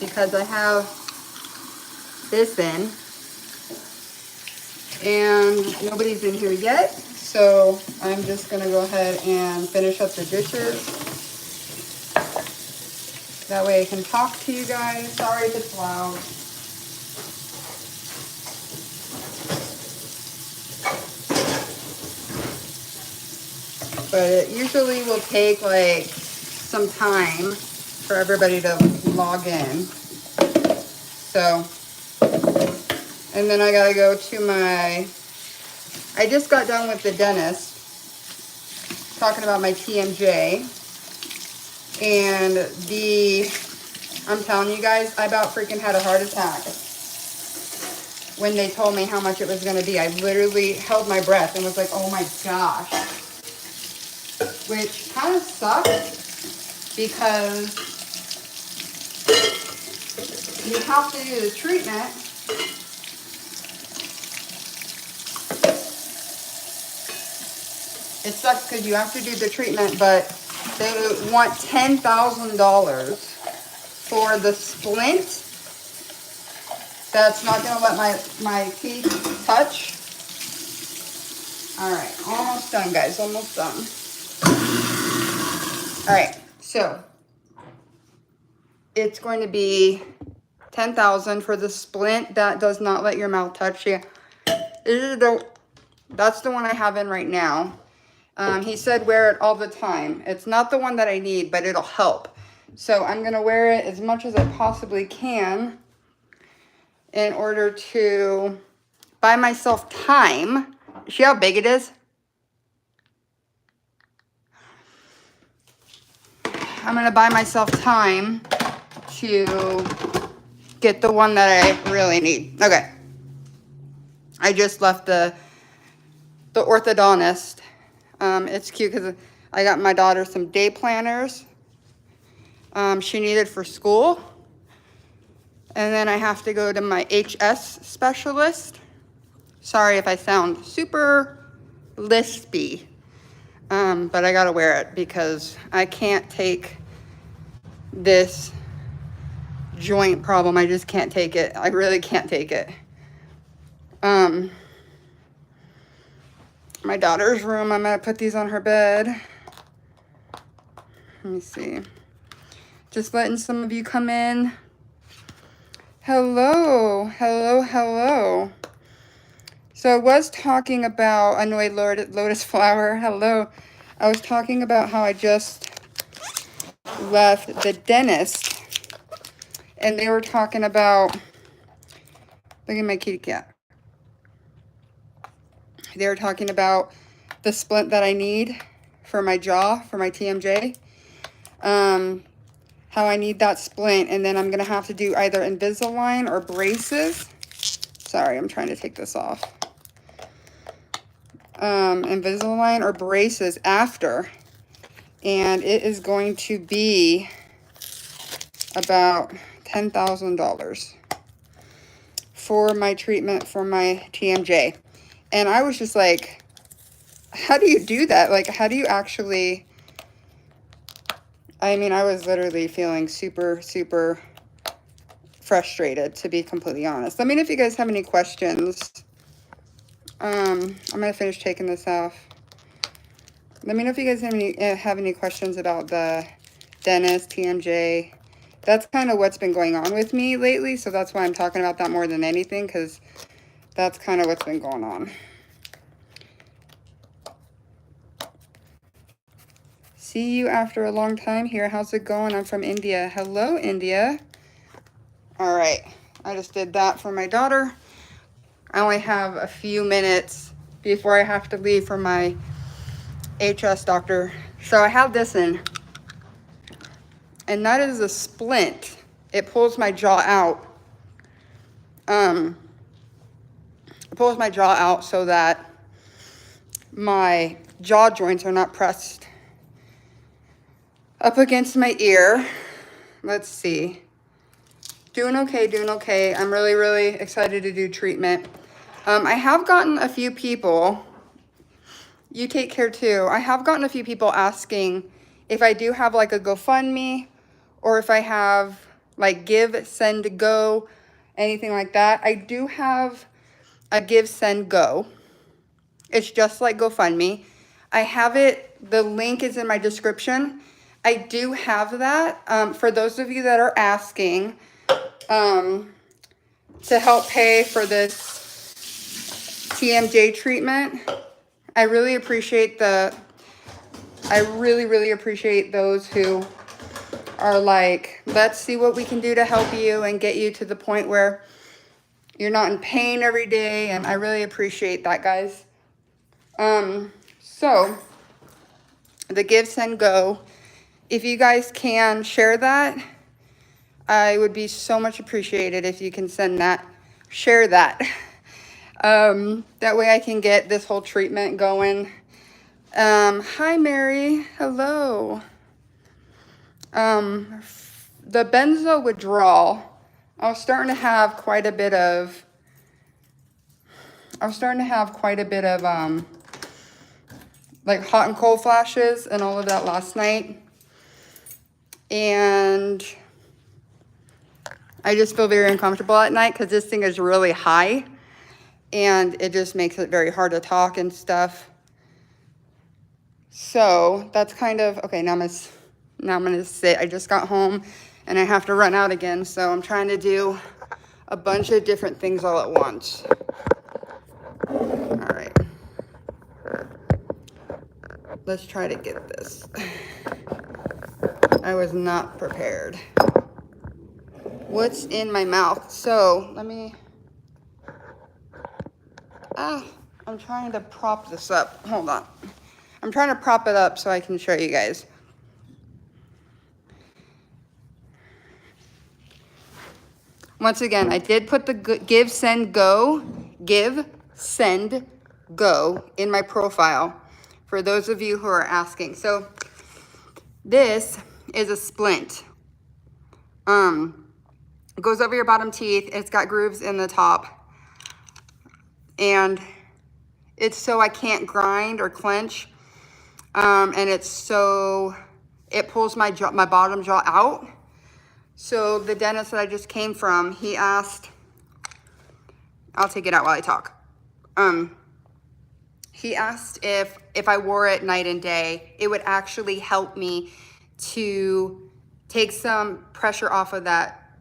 because I have this in and nobody's in here yet. So I'm just gonna go ahead and finish up the dishes. That way I can talk to you guys. Sorry if it's loud. But it usually will take like some time for everybody to log in. So, and then I gotta go to my, I just got done with the dentist talking about my TMJ. And I'm telling you guys, I about freaking had a heart attack when they told me how much it was gonna be. I literally held my breath and was like, oh my gosh. Which kind of sucks because you have to do the treatment. It sucks because you have to do the treatment, but they want $10,000 for the splint. That's not going to let my teeth touch. All right, almost done, guys, almost done. All right, so it's going to be $10,000 for the splint that does not let your mouth touch you. That's the one I have in right now. He said wear it all the time. It's not the one that I need, but it'll help. So I'm going to wear it as much as I possibly can in order to buy myself time. See how big it is? I'm going to buy myself time to get the one that I really need. Okay. I just left the orthodontist. It's cute because I got my daughter some day planners she needed for school. And then I have to go to my HS specialist. Sorry if I sound super lispy. But I gotta wear it because I can't take this joint problem. I just can't take it. I really can't take it. My daughter's room, I'm gonna put these on her bed. Let me see. Just letting some of you come in. Hello, hello, hello. So I was talking about Annoyed Lotus Flower. Hello. I was talking about how I just left the dentist. And they were talking about, look at my kitty cat. They were talking about the splint that I need for my jaw, for my TMJ. How I need that splint, and then I'm going to have to do either Invisalign or braces. Sorry, I'm trying to take this off. Invisalign or braces after. And it is going to be about $10,000 for my treatment for my TMJ. And I was just like, how do you do that? Like, how do you actually... I mean, I was literally feeling super, super frustrated, to be completely honest. Let me know if you guys have any questions. I'm going to finish taking this off. Let me know if you guys have any questions about the dentist, TMJ. That's kind of what's been going on with me lately, so that's why I'm talking about that more than anything, because that's kind of what's been going on. See you after a long time here. How's it going? I'm from India. Hello, India. All right. I just did that for my daughter. I only have a few minutes before I have to leave for my HS doctor. So I have this in. And that is a splint. It pulls my jaw out. It pulls my jaw out so that my jaw joints are not pressed up against my ear. Let's see. Doing okay, doing okay. I'm really, really excited to do treatment. I have gotten a few people, you take care too. I have gotten a few people asking if I do have like a GoFundMe or if I have like give, send, go, anything like that. I do have a give, send, go. It's just like GoFundMe. I have it, the link is in my description. I do have that for those of you that are asking to help pay for this TMJ treatment. I really appreciate really appreciate those who are like, let's see what we can do to help you and get you to the point where you're not in pain every day. And I really appreciate that, guys. So the give, send, go, if you guys can share that, I would be so much appreciated if you can send that, share that. That way I can get this whole treatment going. Hi, Mary. Hello. The benzo withdrawal, I was starting to have quite a bit of, like hot and cold flashes and all of that last night. And I just feel very uncomfortable at night because this thing is really high and it just makes it very hard to talk and stuff. So that's kind of, okay, now I'm gonna sit. I just got home and I have to run out again. So I'm trying to do a bunch of different things all at once. All right. Let's try to get this. I was not prepared. What's in my mouth? So let me, I'm trying to prop this up. Hold on. I'm trying to prop it up so I can show you guys. Once again, I did put the give, send, go in my profile for those of you who are asking. So this is a splint. It goes over your bottom teeth. It's got grooves in the top. And it's so I can't grind or clench. And it's so, it pulls my jaw, my bottom jaw out. So the dentist that I just came from, he asked, I'll take it out while I talk. He asked if I wore it night and day, it would actually help me to take some pressure off of that.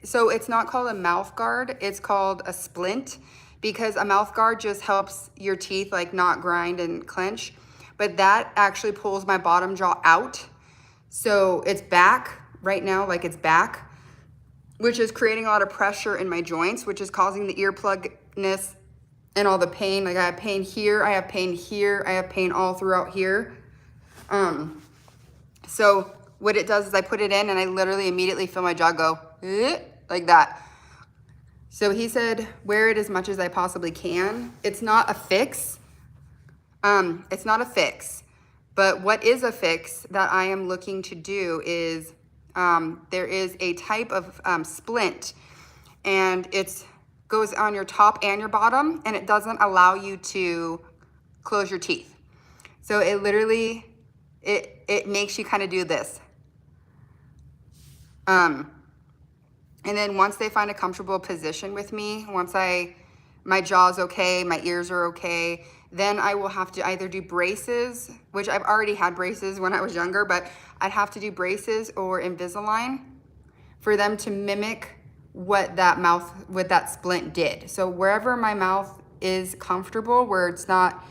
So it's not called a mouth guard, it's called a splint, because a mouth guard just helps your teeth like not grind and clench. But that actually pulls my bottom jaw out. So it's back right now, like it's back, which is creating a lot of pressure in my joints, which is causing the earplugness and all the pain. Like I have pain here, I have pain here, I have pain all throughout here. So what it does is I put it in and I literally immediately feel my jaw go like that. So he said, wear it as much as I possibly can. It's not a fix. It's not a fix, but what is a fix that I am looking to do is, there is a type of splint, and it goes on your top and your bottom, and it doesn't allow you to close your teeth. So it literally, it makes you kind of do this. And then once they find a comfortable position with me, once my jaw's okay, my ears are okay, then I will have to either do braces, which I've already had braces when I was younger, but I'd have to do braces or Invisalign for them to mimic what that splint did. So wherever my mouth is comfortable, where it's not,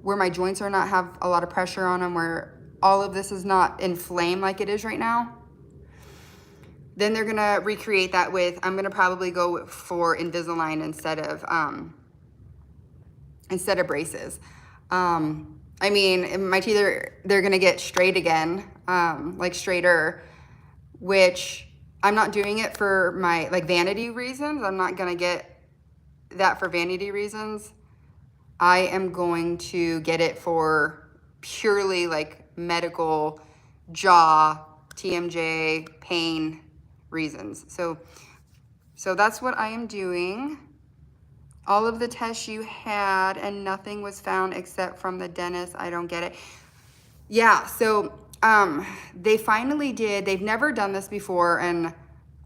where my joints are not have a lot of pressure on them, where all of this is not inflamed like it is right now, then they're gonna recreate that with, I'm gonna probably go for Invisalign instead of braces. I mean, my teeth they're gonna get straight again, like straighter, which I'm not doing it for my like vanity reasons. I'm not gonna get that for vanity reasons. I am going to get it for purely like medical jaw, TMJ, pain reasons. So that's what I am doing. All of the tests you had and nothing was found except from the dentist. I don't get it. Yeah, so they finally did. They've never done this before, and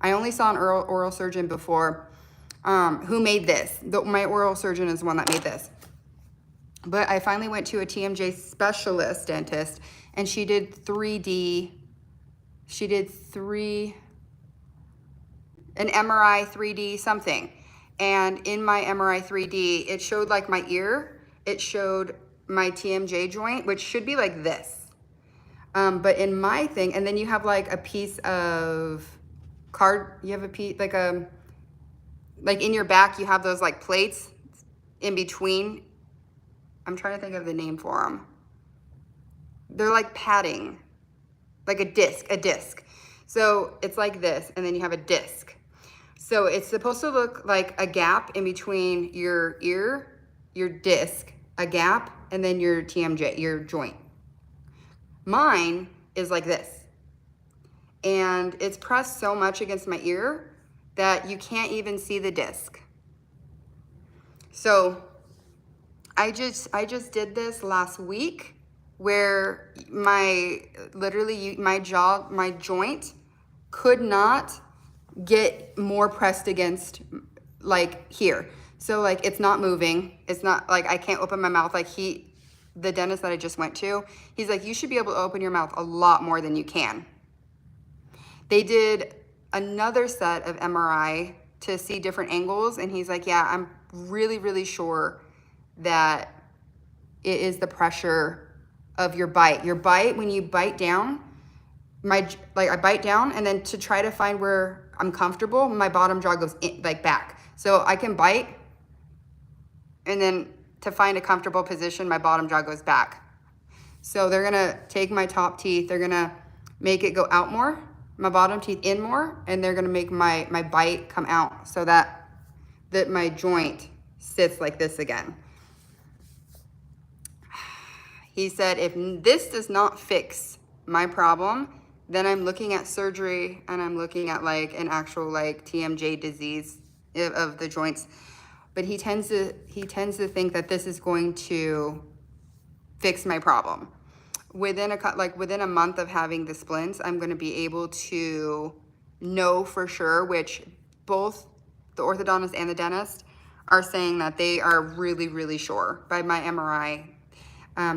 I only saw an oral surgeon before who made this. My oral surgeon is the one that made this. But I finally went to a TMJ specialist dentist, and she did 3D. She did an MRI 3D something. And in my MRI 3D, it showed like my ear. It showed my TMJ joint, which should be like this. But in my thing, and then you have like a piece of card, you have a piece, like in your back, you have those like plates in between. I'm trying to think of the name for them. They're like padding, like a disc. So it's like this, and then you have a disc. So it's supposed to look like a gap in between your ear, your disc, a gap, and then your TMJ, your joint. Mine is like this. And it's pressed so much against my ear that you can't even see the disc. So I just did this last week where my joint could not get more pressed against like here. So like it's not moving. It's not like I can't open my mouth. Like the dentist that I just went to, he's like, you should be able to open your mouth a lot more than you can. They did another set of MRI to see different angles, and he's like, yeah, I'm really, really sure that it is the pressure of your bite. Your bite, when you bite down, I bite down, and then to try to find where I'm comfortable, my bottom jaw goes in, like back. So I can bite, and then to find a comfortable position, my bottom jaw goes back. So they're gonna take my top teeth, they're gonna make it go out more, my bottom teeth in more, and they're gonna make my bite come out so that my joint sits like this again. He said, if this does not fix my problem, then I'm looking at surgery, and I'm looking at like an actual like TMJ disease of the joints. But he tends to think that this is going to fix my problem. Within a month of having the splints, I'm going to be able to know for sure, which both the orthodontist and the dentist are saying that they are really, really sure by my MRI.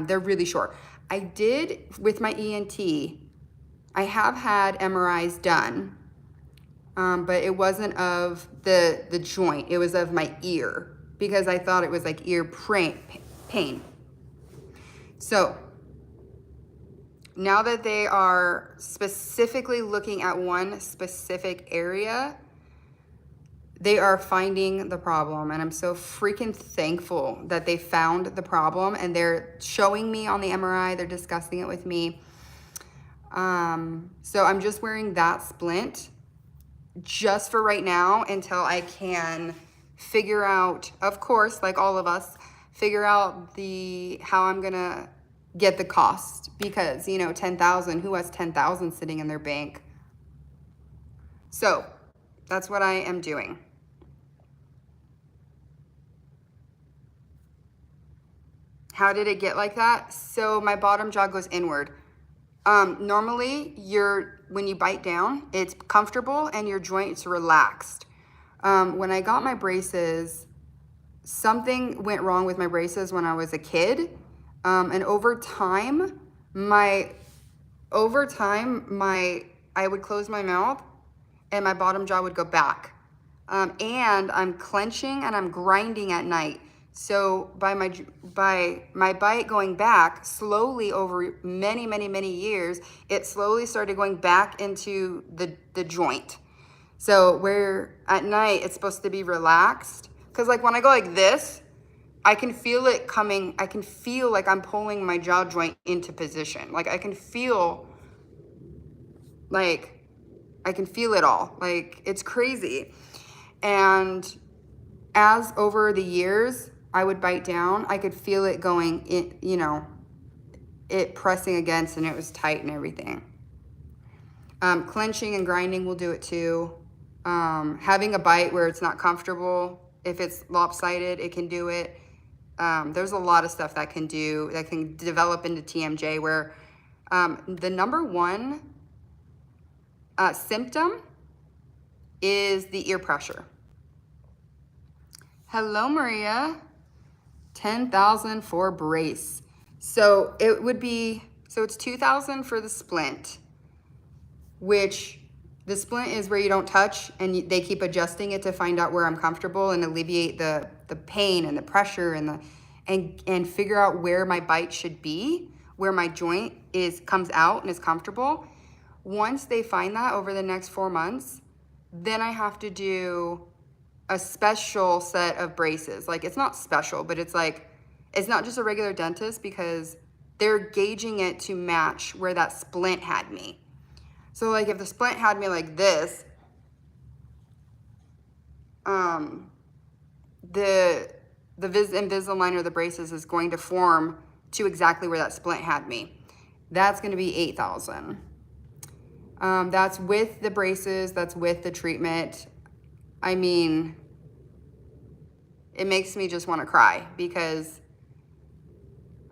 They're really sure. I did, with my ENT, I have had MRIs done, but it wasn't of the joint. It was of my ear, because I thought it was like ear pain. So now that they are specifically looking at one specific area, they are finding the problem, and I'm so freaking thankful that they found the problem, and they're showing me on the MRI, they're discussing it with me. So I'm just wearing that splint just for right now until I can figure out, of course, like all of us, figure out how I'm gonna get the cost, because, you know, 10,000, who has 10,000 sitting in their bank? So that's what I am doing. How did it get like that? So my bottom jaw goes inward. Normally, when you bite down, it's comfortable and your joint's relaxed. When I got my braces, something went wrong with my braces when I was a kid. And over time, I would close my mouth and my bottom jaw would go back. And I'm clenching and I'm grinding at night. So by my bite going back slowly over many, many, many years, it slowly started going back into the joint. So where at night it's supposed to be relaxed, because like when I go like this, I can feel it coming. I can feel like I'm pulling my jaw joint into position. Like I can feel it all. Like it's crazy. And as over the years, I would bite down, I could feel it going in, you know, it pressing against, and it was tight and everything. Clenching and grinding will do it too. Having a bite where it's not comfortable, if it's lopsided, it can do it. There's a lot of stuff that can develop into TMJ, where the number one symptom is the ear pressure. Hello, Maria. 10,000 for brace. So it would be, so it's 2,000 for the splint, which the splint is where you don't touch and they keep adjusting it to find out where I'm comfortable and alleviate the pain and the pressure and figure out where my bite should be, where my joint comes out and is comfortable. Once they find that over the next 4 months, then I have to do a special set of braces. Like, it's not special, but it's like, it's not just a regular dentist because they're gauging it to match where that splint had me. So like if the splint had me like this, the Invisalign or the braces is going to form to exactly where that splint had me. That's going to be 8,000. That's with the braces, that's with the treatment. I mean, it makes me just want to cry because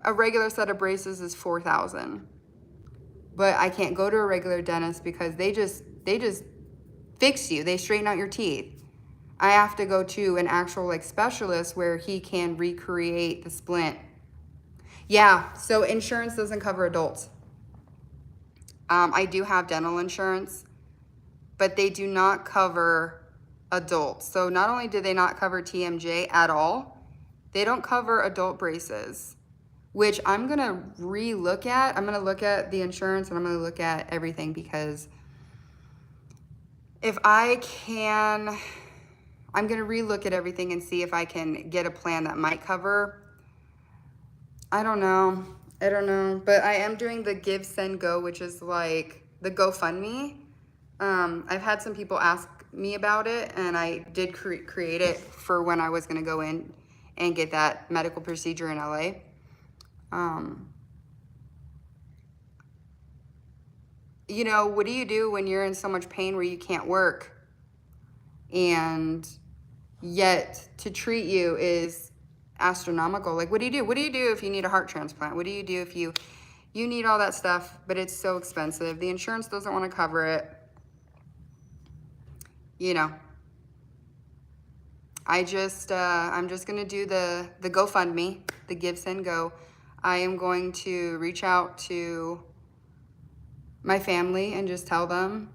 a regular set of braces is 4,000. But I can't go to a regular dentist because they just fix you. They straighten out your teeth. I have to go to an actual like specialist where he can recreate the splint. Yeah, so insurance doesn't cover adults. I do have dental insurance, but they do not cover adults. So not only do they not cover TMJ at all, they don't cover adult braces, which I'm going to re-look at. I'm going to look at the insurance and I'm going to look at everything because if I can, I'm going to re-look at everything and see if I can get a plan that might cover. I don't know, but I am doing the Give, Send, Go, which is like the GoFundMe. I've had some people ask me about it and I did create it for when I was going to go in and get that medical procedure in LA. You know, what do you do when you're in so much pain where you can't work and yet to treat you is astronomical? Like, what do you do? What do you do if you need a heart transplant? What do you do if you need all that stuff, but it's so expensive? The insurance doesn't want to cover it. You know, I'm just going to do the GoFundMe, the Give, Send, Go. I am going to reach out to my family and just tell them,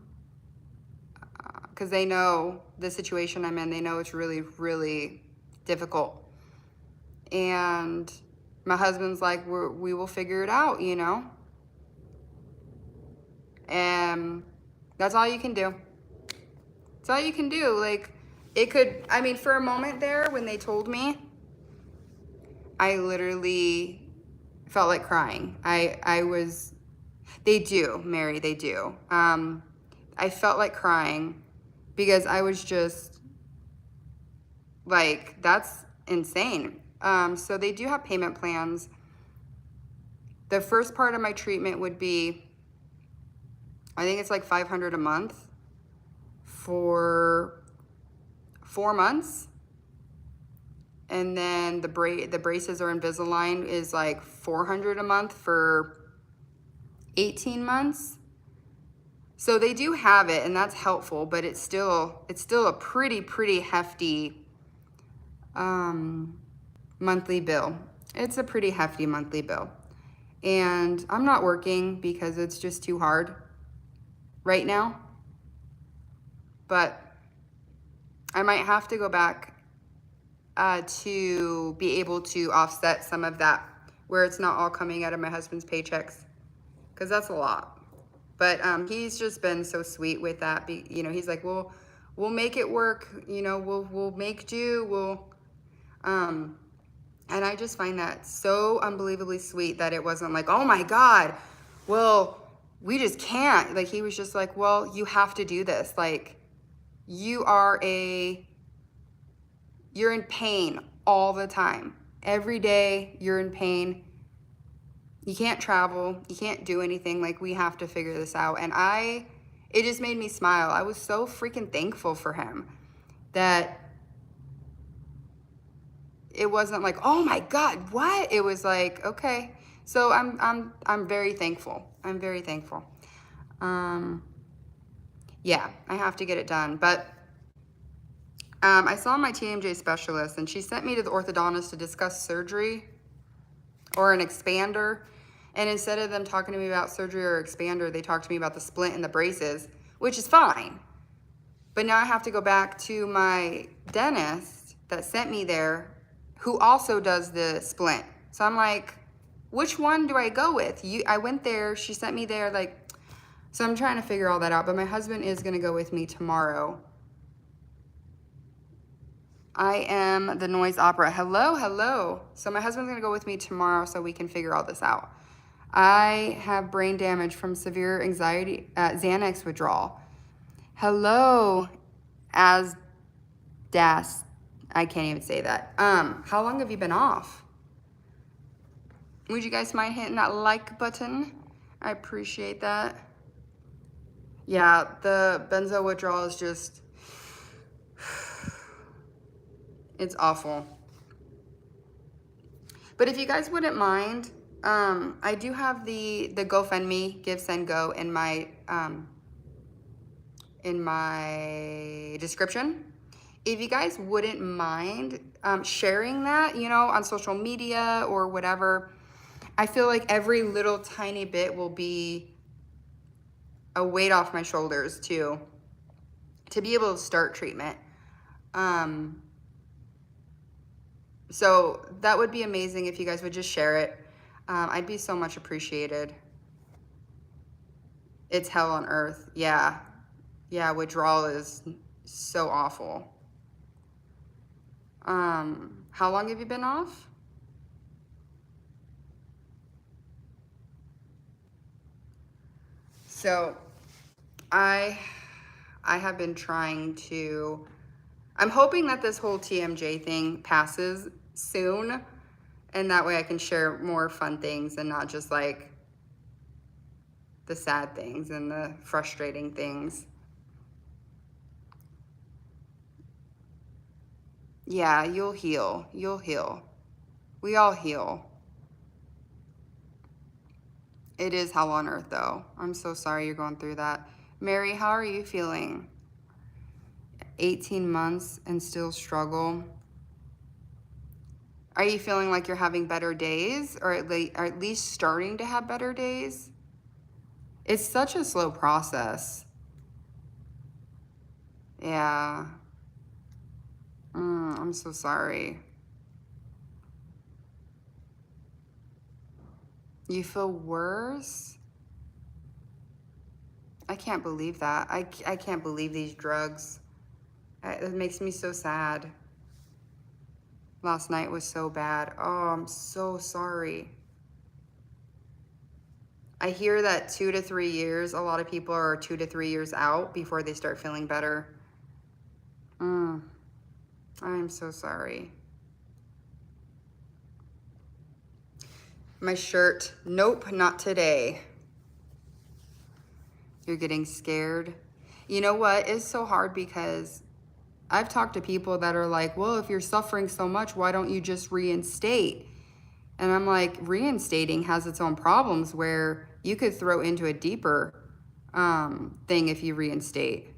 because they know the situation I'm in. They know it's really, really difficult. And my husband's like, we will figure it out, you know? And that's all you can do. That's all you can do. Like, it could, I mean, for a moment there when they told me, I literally felt like crying. I was, they do, Mary, they do. I felt like crying because I was just like, that's insane. So they do have payment plans. The first part of my treatment would be, I think it's like $500 a month for 4 months. And then the braces or Invisalign is like $400 a month for 18 months. So they do have it and that's helpful, but it's still a pretty hefty monthly bill. It's a pretty hefty monthly bill. And I'm not working because it's just too hard right now. But I might have to go back to be able to offset some of that where it's not all coming out of my husband's paychecks, because that's a lot. But he's just been so sweet with that. You know, he's like, we'll make it work. You know, we'll make do. And I just find that so unbelievably sweet that it wasn't like, oh my God, well, we just can't. Like, he was just like, well, you have to do this. Like, you're in pain all the time. Every day you're in pain. You can't travel. You can't do anything. Like, we have to figure this out. And it just made me smile. I was so freaking thankful for him that it wasn't like, oh my God, what? It was like, okay. So I'm very thankful. I'm very thankful. Yeah, I have to get it done. But I saw my TMJ specialist, and she sent me to the orthodontist to discuss surgery or an expander. And instead of them talking to me about surgery or expander, they talked to me about the splint and the braces, which is fine. But now I have to go back to my dentist that sent me there, who also does the splint. So I'm like, which one do I go with? I went there, she sent me there, like, so I'm trying to figure all that out. But my husband is gonna go with me tomorrow. I am the noise opera. Hello, hello. So my husband's gonna go with me tomorrow so we can figure all this out. I have brain damage from severe anxiety, Xanax withdrawal. Hello, as Das. I can't even say that. How long have you been off? Would you guys mind hitting that like button? I appreciate that. Yeah, the benzo withdrawal is just, it's awful. But if you guys wouldn't mind, I do have the GoFundMe, Give, Send, Go in my description. If you guys wouldn't mind sharing that, you know, on social media or whatever, I feel like every little tiny bit will be a weight off my shoulders to be able to start treatment. So that would be amazing if you guys would just share it. I'd be so much appreciated. It's hell on earth. Yeah. Yeah, withdrawal is so awful. How long have you been off? So I have been trying to, I'm hoping that this whole TMJ thing passes soon, and that way I can share more fun things and not just like the sad things and the frustrating things. Yeah, you'll heal. You'll heal. We all heal. It is hell on earth, though. I'm so sorry you're going through that. Mary, how are you feeling? 18 months and still struggle. Are you feeling like you're having better days, or at least starting to have better days? It's such a slow process. Yeah. I'm so sorry. You feel worse? I can't believe that. I can't believe these drugs. It makes me so sad. Last night was so bad. Oh, I'm so sorry. I hear that 2 to 3 years, a lot of people are 2 to 3 years out before they start feeling better. I'm so sorry. My shirt, nope, not today. You're getting scared. You know what? It's so hard because I've talked to people that are like, well, if you're suffering so much, why don't you just reinstate? And I'm like, reinstating has its own problems where you could throw into a deeper thing if you reinstate.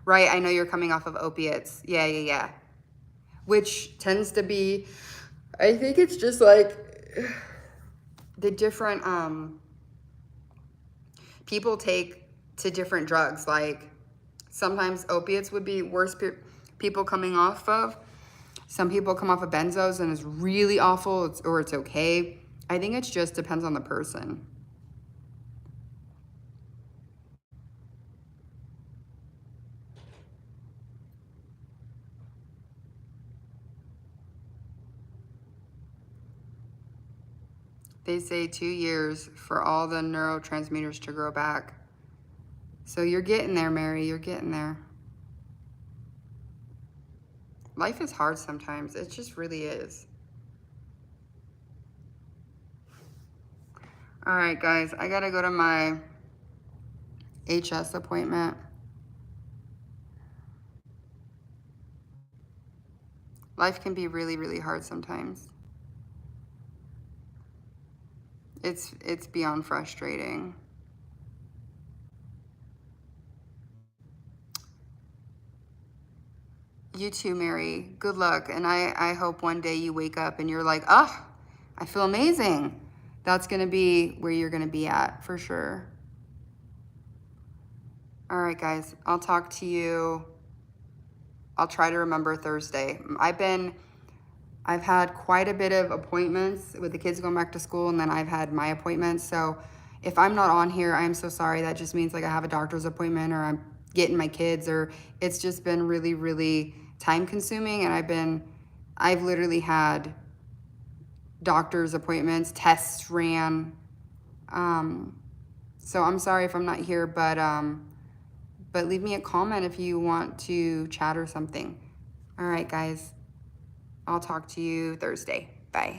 Right, I know you're coming off of opiates. Yeah. Which tends to be, I think it's just like the different people take to different drugs. Like sometimes opiates would be worse people coming off of. Some people come off of benzos and it's really awful, or it's okay. I think it just depends on the person. They say 2 years for all the neurotransmitters to grow back. So you're getting there, Mary. You're getting there. Life is hard sometimes. It just really is. All right, guys. I got to go to my HS appointment. Life can be really, really hard sometimes. It's beyond frustrating. You too, Mary. Good luck. And I hope one day you wake up and you're like, oh, I feel amazing. That's going to be where you're going to be at for sure. All right, guys. I'll talk to you. I'll try to remember Thursday. I've had quite a bit of appointments with the kids going back to school, and then I've had my appointments. So if I'm not on here, I am so sorry. That just means like I have a doctor's appointment, or I'm getting my kids, or it's just been really, really time consuming. And I've literally had doctor's appointments, tests ran. So I'm sorry if I'm not here, but leave me a comment if you want to chat or something. All right, guys. I'll talk to you Thursday. Bye.